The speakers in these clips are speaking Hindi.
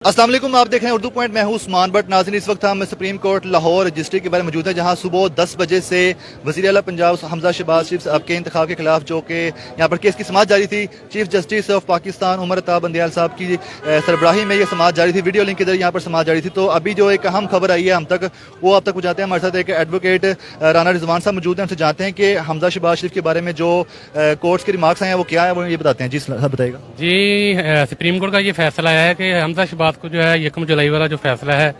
अस्सलाम वालेकुम, आप देख रहे हैं उर्दू पॉइंट। मैं हूं उस्मान बट। नाज़रीन, इस वक्त हम सुप्रीम कोर्ट लाहौर रजिस्ट्री के बारे में मौजूद है, जहां सुबह 10 बजे से वज़ीर आला पंजाब हमजा शहबाज शरीफ साहब के इंतखाब के खिलाफ जो कि यहाँ पर केस की समाअत जारी थी, chief justice of Pakistan Umar Ata Bandial साहब की सरबराही में ये समाअत जारी थी। वीडियो लिंक के जरिए यहाँ पर समाअत जारी थी। तो अभी जो एक अहम खबर आई है हम तक, वो आप तक पहुँचाते हैं। हमारे साथ एक एडवोकेट राना रिजवान साहब मौजूद हैं, उनसे जानते हैं कि हमजा शहबाज शरीफ के बारे में जो कोर्ट्स के रिमार्क्स आए हैं वो क्या है, वो ये बताते हैं। जी साहब बताइएगा। जी, सुप्रीम कोर्ट का ये फैसला आया है कि हमजा शहबाज को जो है 1 जुलाई वाला जो फैसला है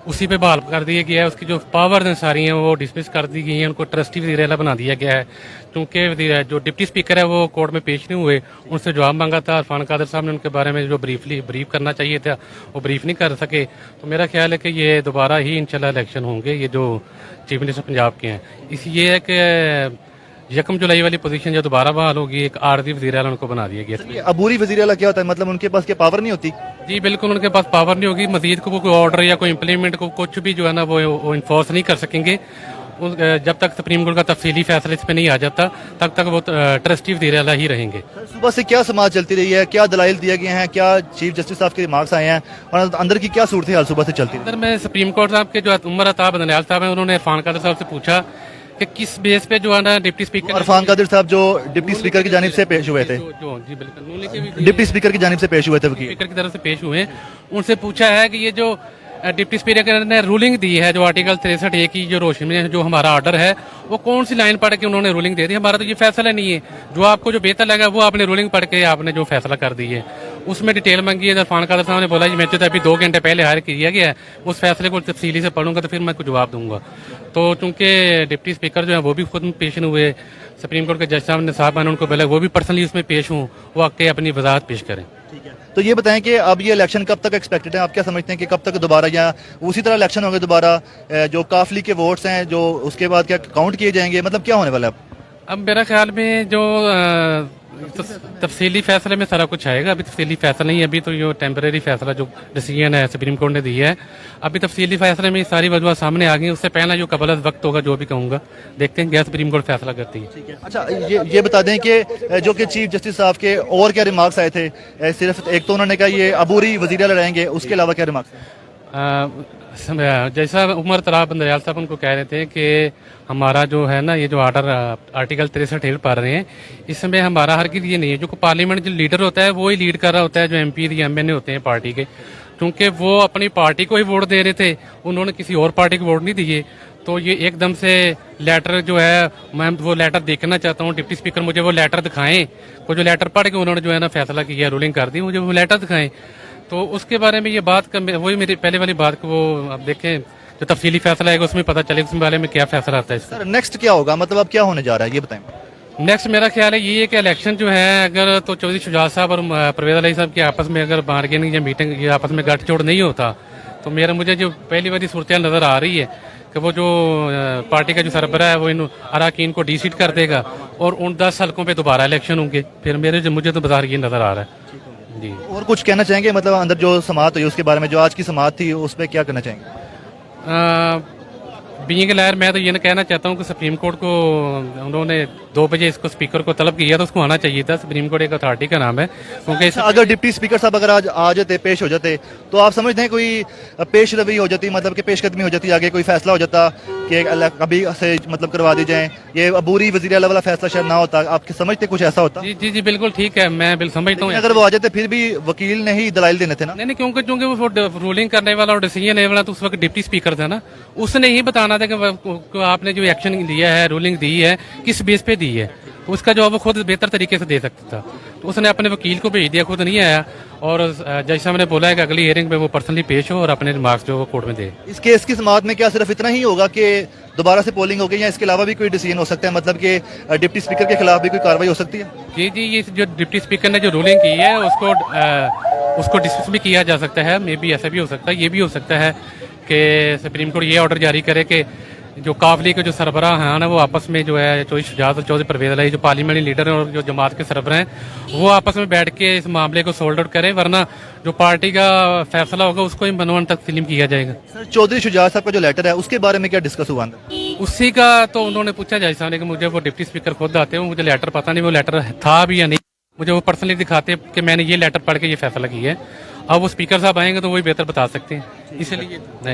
उसी पे बहाल कर दिया गया है। उसकी जो पावर सारी हैं वो डिसमिस कर दी गई हैं, उनको ट्रस्टी वज़ीर आला बना दिया गया है। क्योंकि जो डिप्टी स्पीकर है वो कोर्ट में पेश नहीं हुए, उनसे जवाब मांगा था। इरफान कादर साहब ने उनके बारे में जो ब्रीफ करना चाहिए था वो ब्रीफ नहीं कर सके। तो मेरा ख्याल है कि ये दोबारा ही इंशाल्लाह इलेक्शन होंगे, ये जो चीफ मिनिस्टर पंजाब के हैं। इस ये है कि 1 जुलाई वाली पोजीशन जो दोबारा बहाल होगी, एक आर्जी वज़ीर आला उनको बना दिया गया। अबूरी वज़ीर आला क्या होता है, मतलब उनके पास क्या पावर नहीं होती? जी बिल्कुल, उनके पास पावर नहीं होगी। मजीद को कोई ऑर्डर या कोई इम्प्लीमेंट को कुछ भी जो है ना वो इन्फोर्स नहीं कर सकेंगे जब तक सुप्रीम कोर्ट का तफसीली फैसला इस पर नहीं आ जाता, तब तक वो ट्रस्टी वज़ीर आला ही रहेंगे। सुबह से क्या समाज चलती रही है, क्या दलाइल दिए गए हैं, क्या चीफ जस्टिस साहब के रिमार्क्स आए हैं और अंदर की क्या सूरत हाल सुबह से चलती रही? अंदर में सुप्रीम कोर्ट साहब के जो उमर अता बंदयाल साहब हैं, उन्होंने इरफान कादर साहब से पूछा कि किस बेस पे जो है ना डिप्टी स्पीकर इरफान कादर साहब जो डिप्टी स्पीकर की जानिब से पेश हुए थे, जी बिल्कुल, डिप्टी स्पीकर की जानिब से पेश हुए थे, वकील स्पीकर की तरफ से पेश हुए, उनसे पूछा है कि ये जो डिप्टी स्पीकर ने रूलिंग दी है, जो आर्टिकल 63A की जो रोशनी में जो हमारा ऑर्डर है, वो कौन सी लाइन पढ़ के उन्होंने रूलिंग दे दी? हमारा तो ये फैसला नहीं है। जो आपको जो बेहतर लगा वो आपने रूलिंग पढ़ के आपने जो फैसला कर दी है, उसमें डिटेल मांगी है। इरफान कादर साहब ने बोला जी मैं तो अभी 2 घंटे पहले हायर किया गया है, उस फैसले को तफसीली से पढ़ूंगा तो फिर मैं कुछ जवाब दूंगा। तो चूंकि डिप्टी स्पीकर जो है वो भी खुद पेश हुए, सुप्रीम कोर्ट के जज साहब ने उनको बोला वो भी पर्सनली उसमें पेश हूँ, वो आके अपनी वजाहत पेश करें। ठीक है, तो ये बताएं कि अब ये इलेक्शन कब तक एक्सपेक्टेड है? आप क्या समझते हैं कि कब तक दोबारा या उसी तरह इलेक्शन होंगे दोबारा? जो काफली के वोट्स हैं जो उसके बाद क्या काउंट किए जाएंगे, मतलब क्या होने वाला है? अब मेरा ख्याल में जो तफसीली फैसले में सारा कुछ आएगा। अभी तफसीली फैसला नहीं है, अभी तो ये टेम्परेरी फैसला जो डिसीजन है सुप्रीम कोर्ट ने दी है, अभी तफसीली फैसले में सारी वजह सामने आ गई। उससे पहला जो कबल वक्त होगा जो भी कहूँगा, देखते हैं क्या सुप्रीम कोर्ट फैसला करती है। अच्छा, ये बता दें कि जो कि चीफ जस्टिस साहब के और क्या रिमार्क्स आए थे? सिर्फ एक तो उन्होंने कहा ये अबूरी वज़ीर आला रहेंगे, उसके अलावा क्या रिमार्क्स? जैसा उमर अता बंदयाल साहब उनको कह रहे थे कि हमारा जो है ना ये जो ऑर्डर आर्टिकल 63 पढ़ रहे हैं, इसमें हमारा हर ये नहीं है। जो पार्लियामेंट जो लीडर होता है वो ही लीड कर रहा होता है, जो MP या MNA होते हैं पार्टी के, क्योंकि वो अपनी पार्टी को ही वोट दे रहे थे, उन्होंने किसी और पार्टी को वोट नहीं दिए। तो ये एकदम से लेटर जो है, मैं वो लेटर देखना चाहता हूँ, डिप्टी स्पीकर मुझे वो लेटर दिखाएं। वो जो लेटर पढ़ के उन्होंने जो है ना फैसला किया, रूलिंग कर दी, मुझे वो लेटर दिखाएं। तो उसके बारे में ये बात वही मेरी पहले वाली बात को वो अब देखें, जो तफसीली फैसला आएगा उसमें पता चलेगा उसमें बारे में क्या फैसला आता है। सर नेक्स्ट क्या होगा, मतलब अब क्या होने जा रहा है ये बताएं। नेक्स्ट मेरा ख्याल है ये कि इलेक्शन जो है, अगर तो चौधरी शुजात साहब और परवेज अली साहब के आपस में अगर बार्गेनिंग या मीटिंग या आपस में गठजोड़ नहीं होता, तो मुझे जो पहली वाली सूरत नजर आ रही है कि वो जो पार्टी का जो सरबराह है वो इन अराकीन को डीसीट कर देगा और उन 10 हल्कों पे दोबारा इलेक्शन होंगे। फिर मुझे तो बाजार ये नजर आ रहा है। जी, और कुछ कहना चाहेंगे, मतलब अंदर जो समाअत हुई उसके बारे में, जो आज की समाअत थी उस पर क्या कहना चाहेंगे? बीइंग लॉयर मैं तो ये कहना चाहता हूँ कि सुप्रीम कोर्ट को उन्होंने 2 बजे इसको स्पीकर को तलब किया, तो उसको आना चाहिए था। सुप्रीम कोर्ट एक अथॉरिटी का नाम है, क्योंकि अगर डिप्टी स्पीकर साहब अगर आज आ जाते, पेश हो जाते, तो आप समझते हैं कोई पेश रवि हो जाती, मतलब कि पेशकदमी हो जाती, आगे कोई फैसला हो जाता कि अभी से मतलब करवा दी जाए, ये अबूरी वज़ीर आला वाला फैसला शायद ना होता? आप समझते कुछ ऐसा होता? जी बिल्कुल ठीक है, मैं बिल्कुल समझता हूँ। अगर वो आ जाते फिर भी वकील ने ही दलाइल देने थे ना? नहीं, क्योंकि वो रूलिंग करने वाला और डिसीजन लेने वाला तो उस वक्त डिप्टी स्पीकर था ना, उसने ही बताना था कि आपने जो एक्शन लिया है, रूलिंग दी है, किस बेस पे दी है। तो उसका जवाब वो खुद बेहतर तरीके से दे सकता था, तो उसने अपने वकील को भेज दिया, खुद नहीं आया। और जज साहब ने बोला है कि अगली हियरिंग में वो पर्सनली पेश हो और अपने रिमार्क्स जो वो कोर्ट में दे। इस केस की समाअत में क्या सिर्फ इतना ही होगा कि दोबारा से पोलिंग होगी, या इसके अलावा भी कोई डिसीजन हो सकता है, मतलब कि डिप्टी स्पीकर के खिलाफ भी कोई कार्रवाई हो सकती है? जी, ये जो डिप्टी स्पीकर ने जो रूलिंग की है उसको डिसमिस भी किया जा सकता है। मे बी ऐसा भी हो सकता है, ये भी हो सकता है कि सुप्रीम कोर्ट ये ऑर्डर जारी करे कि जो काफली के जो सरबराह हैं ना वो आपस में जो है चौधरी शुजात और चौधरी परवेज अली जो पार्लियामेंटी लीडर हैं और जो जमात के सरबराह हैं, वो आपस में बैठ के इस मामले को सोल्ड आउट करें, वरना जो पार्टी का फैसला होगा उसको ही मनोवन तस्लीम किया जाएगा। सर चौधरी शुजात साहब का जो लेटर है उसके बारे में क्या डिस्कस हुआ अंदर? उसी का तो उन्होंने पूछा जज साहब ने कि मुझे वो डिप्टी स्पीकर खुद आते हैं, मुझे लेटर पता नहीं वो लेटर था भी या नहीं, मुझे वो पर्सनली दिखाते कि मैंने ये लेटर पढ़ के ये फैसला किया है। अब वो स्पीकर साहब आएंगे तो वही बेहतर बता सकते हैं,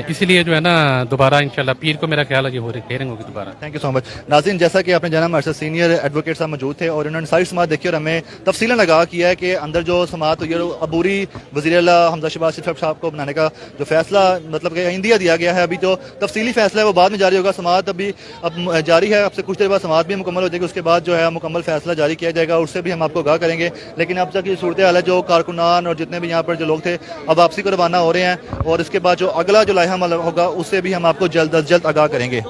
इसीलिए जो है ना दोबारा इंशाल्लाह पीर को मेरा ख्याल है ये हो रही हेयरिंग होगी दोबारा। Thank you so much. नाज़रीन, जैसा कि आपने जाना, हमारे साथ सीनियर एडवोकेट साहब मौजूद थे और उन्होंने सारी समात देखी और हमें तफसीलन आगाह किया है कि अंदर जो समात हुई है अबूरी वज़ीर आला हमजा शहबाज शरीफ साहब को बनाने का जो फैसला मतलब कि इंदिया दिया गया है, अभी जो तफसीली फैसला है वो बाद में जारी होगा। समात अभी अब जारी है, अब से कुछ देर बाद समात भी मुकम्मल हो जाएगी, उसके बाद जो है मुकम्मल फैसला जारी किया जाएगा, उससे भी हम आपको आगाह करेंगे। लेकिन अब तक ये सूरत हाल है, जो कारकुनान और जितने भी यहाँ पर जो लोग थे अब वापसी को रवाना हो रहे हैं और इसके बाद जो अगला जो लाइहा अमल होगा उससे भी हम आपको जल्द अज जल्द आगाह करेंगे।